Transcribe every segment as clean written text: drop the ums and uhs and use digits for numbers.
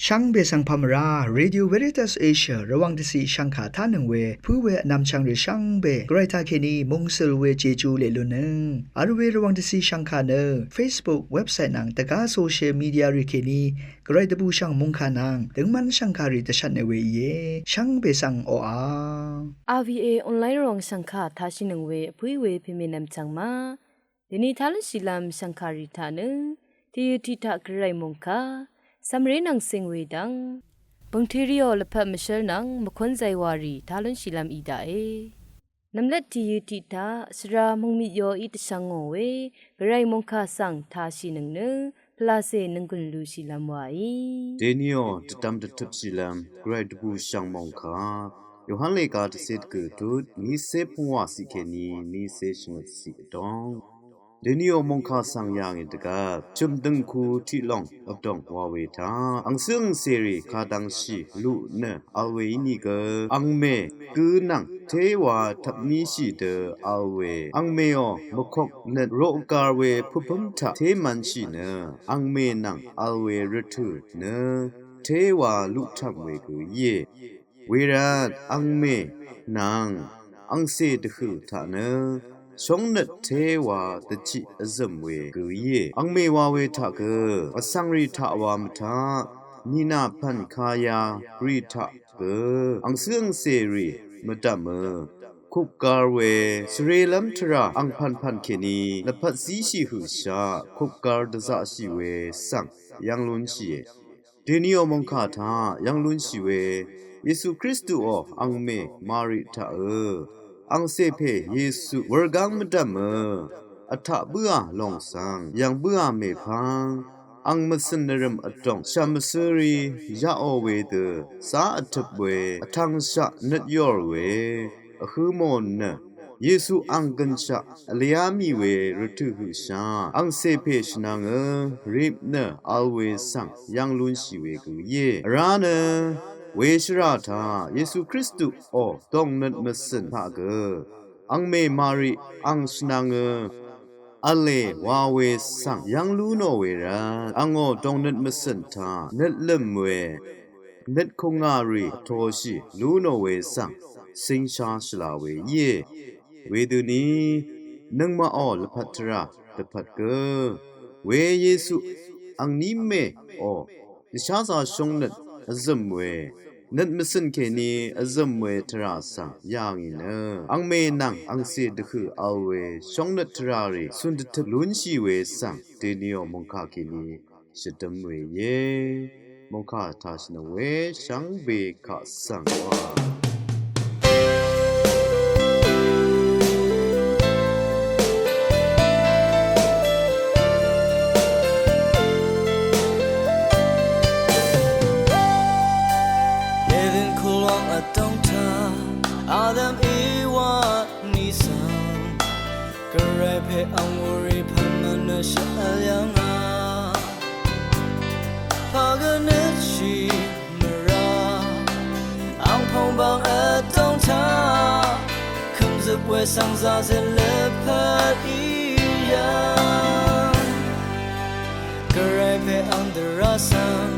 ช่างเบสังพามราเรดิโอเวริตัสเอเชียระวังที่สีช่างขาท่านึงเวผู้เวนำช่างหรือช่างเบไกรทาเคนีมงสลเวเจจูเลลุนึงอาร์เวระวังที่สีช่างขาเนอ Facebook เว็บไซต์นังตะกาโซเชียลมีเดียริเคนีไกรตะบูช่างมงขานังถึงมันช่างขาริตชันในเวเยช่างเบสังโออา RVA ออนไลน์รองช่างขาท่าชินึงเวผู้เวพิเมนำช่างมาเดนิทาลศิลามช่างขาริธานึงที่ทิทะกระไรมงคาสำเร็จนังสิงเวดังบังทีริโอและพัมเชลนังมควนใจวารีทาลศิลามอีดาเอนำเล็ดที่ทิทะสรามงมิโยอิตสังโงเวกระไรมงคาสังทาชินึงเนพลาเซนึงกุลลูศิลามวายเดนิโอตตัมตทับศิลามกระไรบูช่างมงคาโยฮันเลกาติเซตเกิดนิเซพงวาสิเคนีนิเซชงสิดองเดนิโอมงคาสังยางอิตกาจุมดึงคูที่ลองอับดองวาเวทาอังซึ่งเซรีคาดังชีลุเนอเวนี่กอังเมกือนังเทวาทับนี้ชีเดอเวอังเมโอมคกเนโรกาเวพุพมทะเทมันชีเนอังเมนังอเวรทุเนเทวาลุทับเวกุเยเวรัดอังเมนางอังเซดคือทะเนชงนัดเทวาตจิอซมเวกุเยอังเมวาเวทะเกอสังริทะวามทะนินาพันคายาริทะเกอังเสืองเสรีมดะเมคุกกาเวสเรลัมทราอังพันเคนีละพัดสีชีหุชาคุกกาดซะชีเวสังยังลุนชีเดนิโอมงคาทายังลุนชีเวเยซูคริสต์ออังเมมาริทะอังเซเพเยซูวรกังมดะเมอัฐะเบื่อลองสังยังเบื่อเมพังอังมสนรมอตองชามสรียาอเวเดสาอัฐเวอทังชะนัดยอเวอคือมอนนะเยซูอังกันชะอลยามีเวรทุหุชาอังเซเพชนังริบนะอัลเวสังยังลุนชีเวกุเยรานะเวชราธาเยซูคริสต์อต้องนัดมสันทะเกอังเมมาริอังชนังอเลวาเวสังยังลูโนเวราอังโอต้องนัดมสันทานัดเล่มเวนัดคงอารีโทชิลูโนเวสังสิงชาชลาเวเยเวดุนีนังมาออลพัทราตพัดเกเวเยซูอังนิเมอดิชาซาชงนัดอซมเวนัดมสันเคนีอซมเวทราสังยางอินอังเมนังอังเซดคือเอาเวชงนัดทรารีสุนดทลุนชีเวสังเดนิโอมงคาเคนีชดมเวเยมงคาทาชนเวชังเบคาสังวาอังวริพันมันชะยังอาพากนชีมราอังพงบางต้องทาคำจะเวสังซาเซเลพัดอียังกระไรเพอังเดราสัง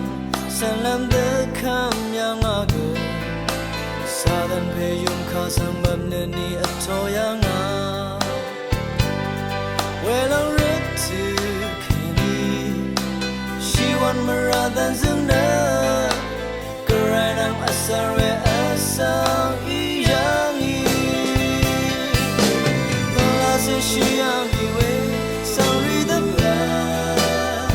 สันลำเดคำยังอาเกสาดันเพยุมข้าสังแบบเนนีอัตโตยังอาWell, I'm ready to candy. She want me rather than that. Girl, I'm a sorry, young. The last is she young, sorry the bad.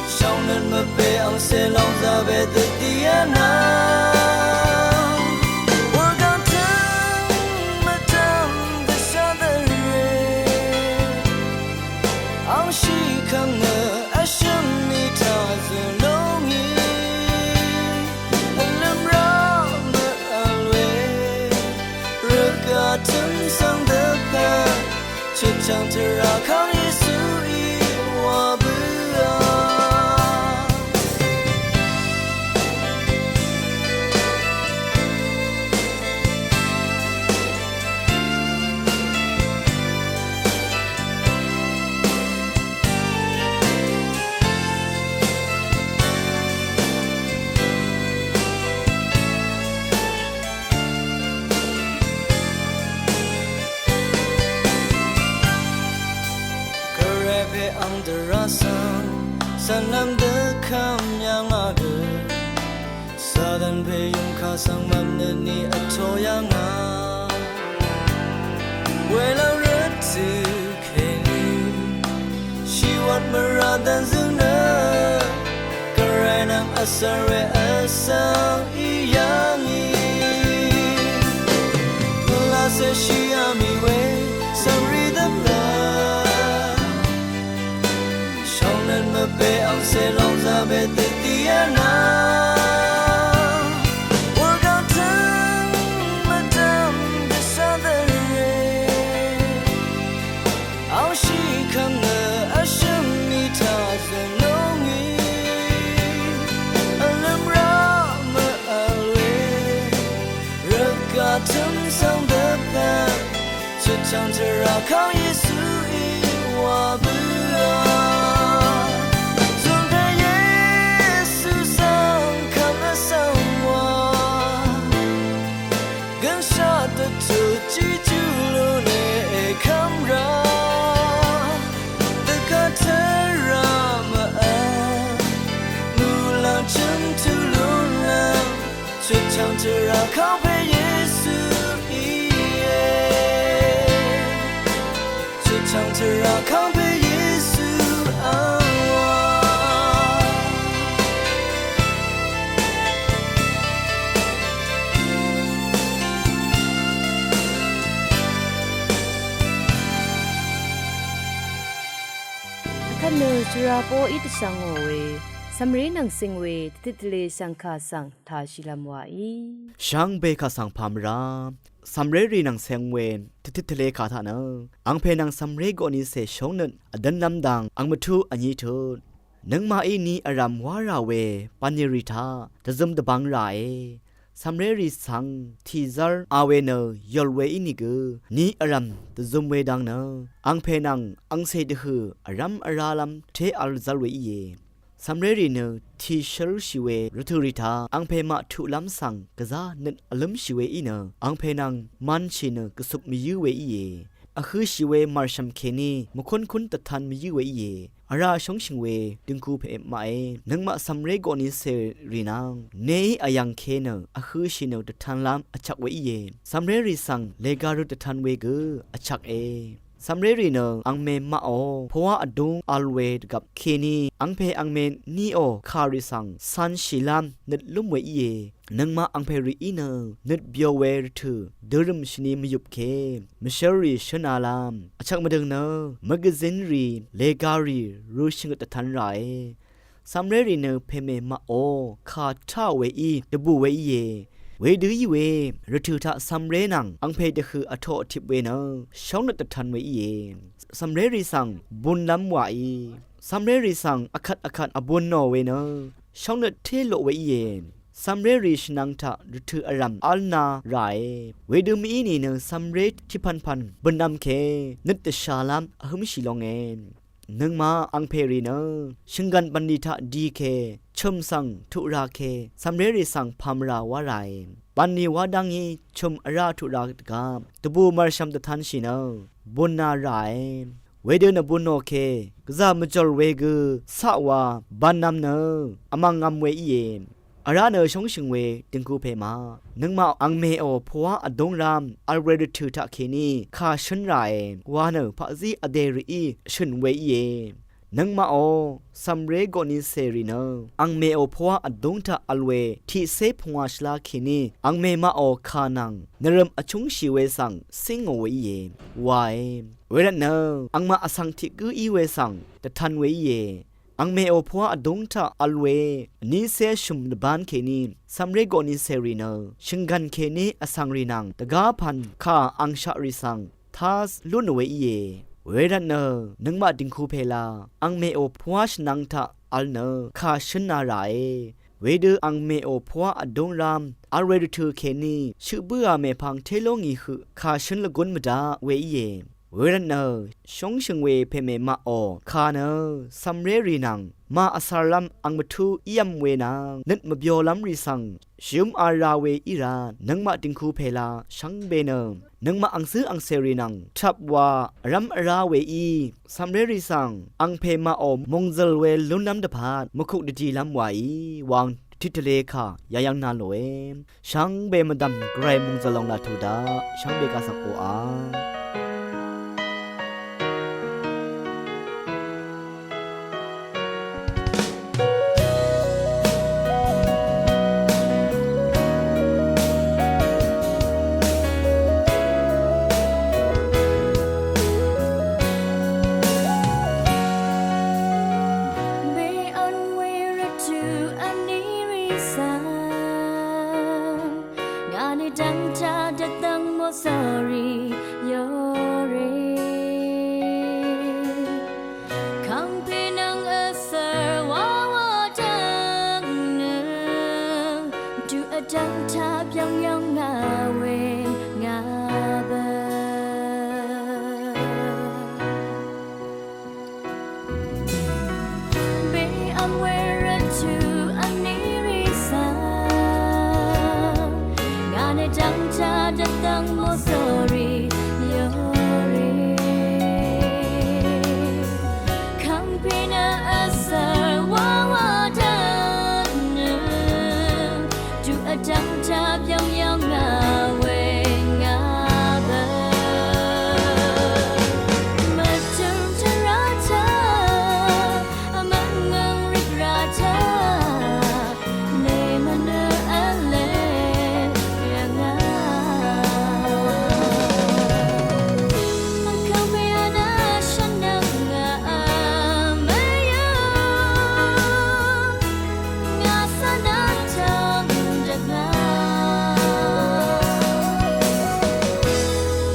Shown in my bed, I'll say long the bed, the Diana. Chẳng thể ra khóc như sự yêu hoa bữa kamyanga ge Southern Bay yung kasang mamnani atoyanga Wela retu keni She want maradan zuna Karanam asare asang iyangi Pula se she ami we Sorry the blood Shaunan mabe ang selong zabe titiana唱着绕靠耶稣以我不啊，总在耶稣上看了上我，更傻的自己就路内看着，的卡特拉玛安，木兰尘土路浪，却唱着绕靠陪耶稣以唱着绕靠被耶稣安慰ท่านเนจุราโปอิตสังโอเวสัมเรนังสิงเวติตเลสังคาสังทาชิลามวาอีช่างเบคาสังพามรามสัมเรรีนังเซงเวนติทะเลคาทานะอังเพนังสัมเรโกนิเซชงนันอดันลำดังอังมทุอัญญิทุนังมาอีนีอารามวาราเวปัญญริธาตะซุมตะบังไรสัมเรรีสังทีซาร์อาเวเนยอลเวอินิกนีอารามตะซุมเวดังนะอังเพนังอังเซดฮืออารามอาราลัมเทอัลซัลเวอีเยสัมเรรีเนทีชลชิเวรุทุริธาอังเพมาทุลัมสังกะซานันอลัมชิเวอีเนอังเพนังมันชิเนกสุกมิยูเวอีเยอะคือชิเวมาร์ชัมเคนีมคุนคุนตะทันมิยูเวอีเยอาราชงชิงเวดึงคูเพเอมาเอนังมาสัมเรโกนิเซรีนางเนอายังเคเนอะคือชิเนตะทันลามอะชักเวอีเยสัมเรรีสังเลการุตะทันเวกอะชักเอสัมเรรีเนอังเมมาโอเพราะว่าอดุงอัลเวดกับเคนีอังเพอังเมนีโอคาริสังซันชิลามนึดลุ่มเวอีเยนังมาอังเพรีอีเนนึดเบียวเวรถือเดิมชนีมยุบเคมิเชลรีชนาลามอชักมาดึงเนแมกกาซินรีเลการีรูชิงตะทันไรสัมเรรีเนเพเมมาโอคาทาเวอีดบูเวอีเยเวดือเวรถือทะสัมเรนังอังเพเดคืออโททิบเวเนช่องนัตทันเวอีเยสัมเรรีสังบุญล้ำวายสัมเรรีสังอคัดอบุญนอเวเนช่องนัตเทโลเวอีเยสัมเรรีชนังทะรถืออารัมอัลนาไรเวดือมีนี่เนสัมเรที่พันบุญล้ำเคนัตชาลามอหมชิลองเอนนึงมาอังเพรีเนชิงกันบันดิทะดีเคชมสังทุราเคสัมเรรีสังพามราวะไรปันนิวาดังฮีชมอาราทุรากกามตบูมารชัมตะทันชินบุญนาไรเวเดนบุญโอเคกะซามจอลเวกสะวาบันนัมเนอมังงามเวอีเยอาราเนชงชิงเวติงกูเพมานึงมาอังเมโอพัวอดงรามอัลเรดถือทะเคนีคาชันไรวาเนพะซีอเดรีชุนเวอีเยนังมาโอซัมเรโกนิเซรีเนอังเมโอพัวอดงทะอัลเวที่เซพงวาชลาเคนีอังเมมาโอคานังนรมอชุงชิเวสังสิงโอเวอีเยวายเวรเนอังมาอสังทิกุอีเวสังตะทันเวอีเยอังเมโอพัวอดงทะอัลเวนิเซชุมนบานเคนีซัมเรโกนิเซรีเนชิงกันเคนีอสังรีนังตะกาพันคาอังชาริสังทาสลุนเวอีเยเวรันเนนึงมาดิงคูเพลาอังเมโอพัวชนังทะอัลเนคาชนาไรเวดืออังเมโอพัวอดงรามอัลเรดถือเคนีชื่อเบื่อเมพังเทโลงีคือคาชนละกุนมดาเวอีเยเ เวรนเนอชงชงเวเพเมมาอคาเนอซัมเรรีนังมาอาสาลัมอังมทูเอียมเวนังนึดมบิโอลัมริสังชิมอาราเวอีรานังมาติงคูเพลาชังเบเนนังมาอังซื้ออังเซรีนังทับว่ารัมอาราเวอีซัมเรรีสังอังเพมาอมงเซลเวลุนน้ำดพาดมคุดจีลัมไววางทิทะเลค่ะยายังนาโลเอช่างเบมดำไกรมุงจะลองลาทูดาช่างเบกาสักโออา Sorry, you're Kampenang asar wawatang Du adang tab yang ngawe ngaba Be amwera to anirisa Ngane dang ta datang mo sorry you're Kampina asar wawatang Du adang tab yang ngawe ngaba Matum terata amangang rigrata Ne mana ale yang Kampiana shanang amaya Ngasana tang jaga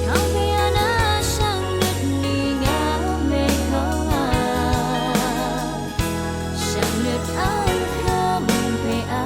Kampiana shang nut ni ngame konga Shang nut ang kampia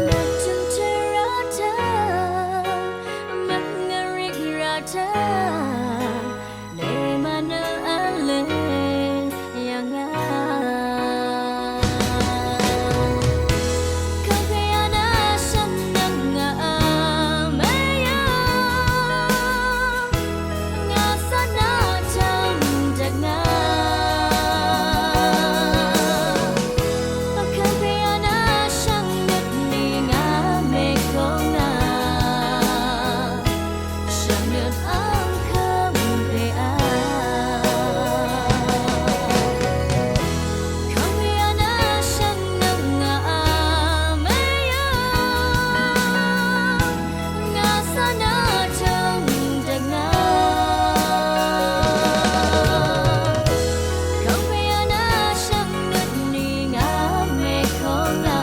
Matum terata mengerik rata Ne mana ale yang Kampiana shanang amaya Ngasana tang jaga Kampiana shang nut ni ngame konga Shang nut ang kampia Kampiana shang amaya Ngasana tang jaga Kampiana shang nut ni ngame konga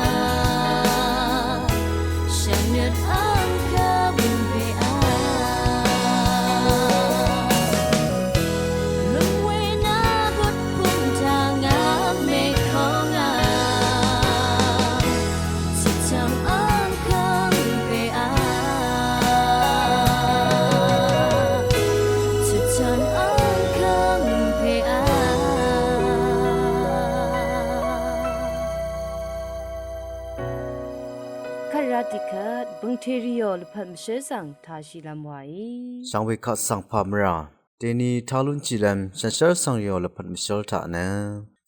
Shang nut ang kampia Lungwe na gut punta ngame konga Sitang ang kampia Sitang ang kampia ခရတိခတ်ဘုံထေရီယောလဖတ်မရှဲဆောင်ထားရှိလမ်းဝါဤ ช่างเวคัดสังพามราเดนีทาลุนจิลัมฉันเชื่อสังยอลพัดมิชลทานะ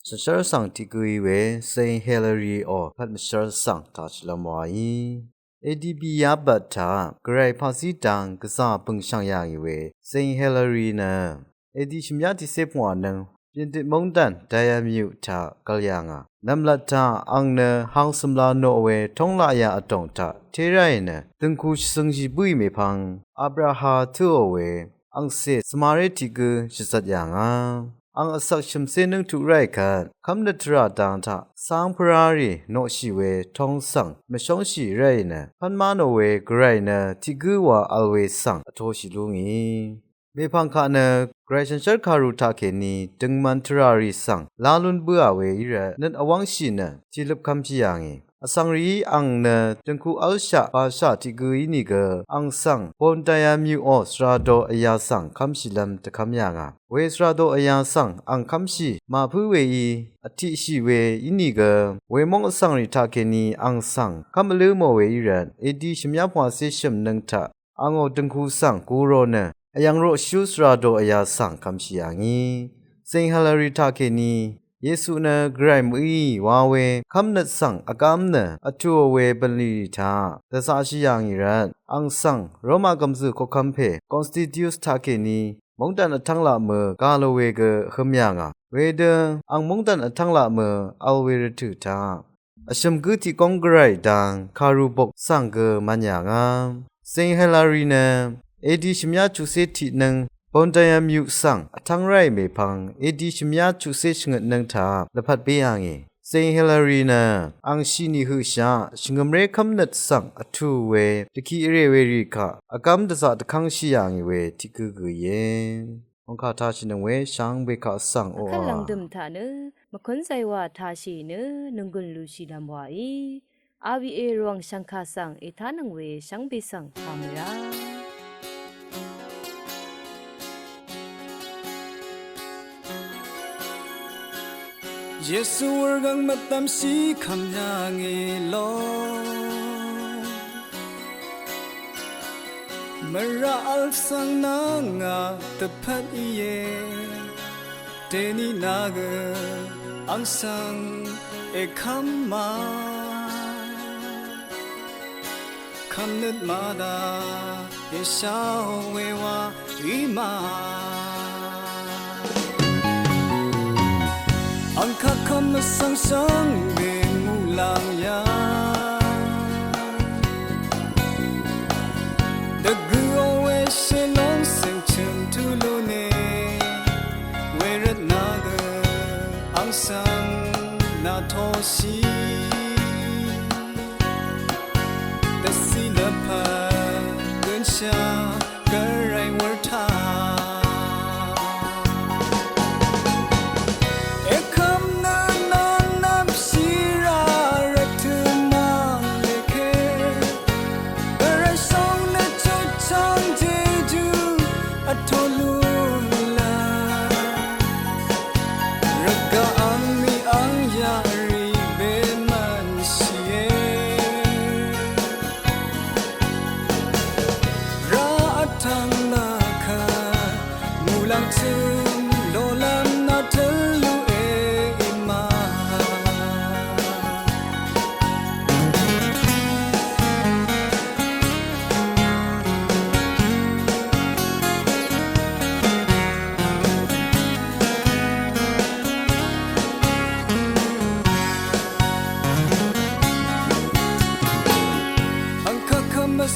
ฉันเชื่อสังที่กุยเวเซนเฮเลอรีออพัดมิชลสังทาชิลามวายเอดีบียาบัตตากรายภาษีดังกษาปึงช่างยางเวเซนเฮเลอรีนะเอดีชิมยาที่เซปวานัง ပြင်တစ်မုန်တန်ဒိုင်ယာမြူတာကလျာငါနမ်လတ်တာအန်နဟောင်းစမလာနိုဝဲထုံးလာရအတုံတာထေရိုင်နတင်ခုစငစီပွိမေဖန်အဗရာဟာသူအဝဲအန်စေစမာရတီကရှိစတ်ယာငါအန်အဆက်ရှမ်စေနုထုရိုက်ခတ်ကမ်နထရာတန်တာစံဖရာရီနိုရှိဝဲထုံးဆန်မရှုံးရှိရိုင်နဖန်မနိုဝဲဂရိုင်နတီကူဝါအလဝဲဆန်အထိုးရှိလူငီမေဖန်ခါနဂရရှင်ရှတ်ခါရူတာကေနီဒင်မန်ထရာရီဆန်လာလွန်ဘူအဝဲရနတ်အဝန်းရှိနချီလပ်ခမ်ချီယာငီအစံရီအန်နတန်ခုအလရှာပါရှာတီဂူဤနီကအန်ဆန်ပွန်တယာမြူအောစရာဒိုအယာဆန်ခမ်ရှိလမ်တခမ်ယာငါဝေစရာဒိုအယာဆန်အန်ခမ်ရှိမာဖူးဝေဤအတိရှိဝေဤနီကဝေမုံအစံရီတာကေနီအန်ဆန်ကမ်လူမောဝေရန်အဒီရှမြဖွာဆေရှမ်နန်ထအငိုတန်ခုဆန်ကူရောနအယံရိုရှုစရာဒိုအယာဆန်ခမ်ရှိယာငီစိန်ဟလာရီတာကေနီယေစုနဂရိုင်မီဝါဝဲခမ်နတ်ဆန်အကမ်နအထူဝဲပလီတာသစာရှိယံရန်အန်ဆန်ရောမကမ်စုကိုခမ်ဖေကွန်စတီတူးစ်တာကေနီမုန်တန်အထန်းလာမကာလိုဝဲကခမယငါဝေဒအန်မုန်တန်အထန်းလာမအလဝဲရတူတာအရှမ်ဂူတီကွန်ဂရိုင်ဒန်ခါရူဘုတ်ဆန်ကမညာငါစိန်ဟလာရီနအေဒီရှမြချူစေတီနန်ပွန်တယမြူဆန်အထန်းရိုင်မေဖန်အေဒီရှမြချူစေရှငတ်နန်သာလဖတ်ပေးယငေစိန်ဟီလာရီနာအန်ရှိနီဟုရှာရှင်ငမရေခမ်နတ်ဆန်အထူဝဲတခီရေဝေရီခအကမ်ဒဇာတခန်းရှိယငေဝဲတိကူကူယေဟောခါသာရှိနဝဲရှန်ဘေခဆန်အို ခလန်ဒမ်ထာနမခွန်းဆိုင်ဝါထာရှိနနငွန်လူရှိလမ်ဝါဤ RVA ရောင်ရှန်ခါဆန်အေထာနငဝေရှန်ဘေဆန်ဖာမရာ耶稣尔刚没担心看呀个咯，没让阿桑那啊的拍耶，对你那个昂桑也看嘛，看得马达也笑为我一马。ang kakam sang sang bên ngu lang ya the girl always say long sing chum to lo ne where it na ga ang sang na tho si the sea the pa gun sha ga rai wor tha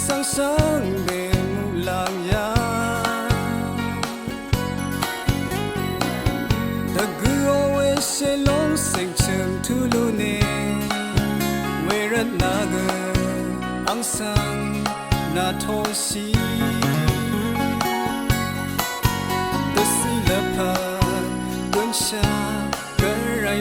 sang sang bên ngu lang ya the girl always say long sing chum to lo ne where it na ga ang sang na tho si the sea la pa gun sha ga rai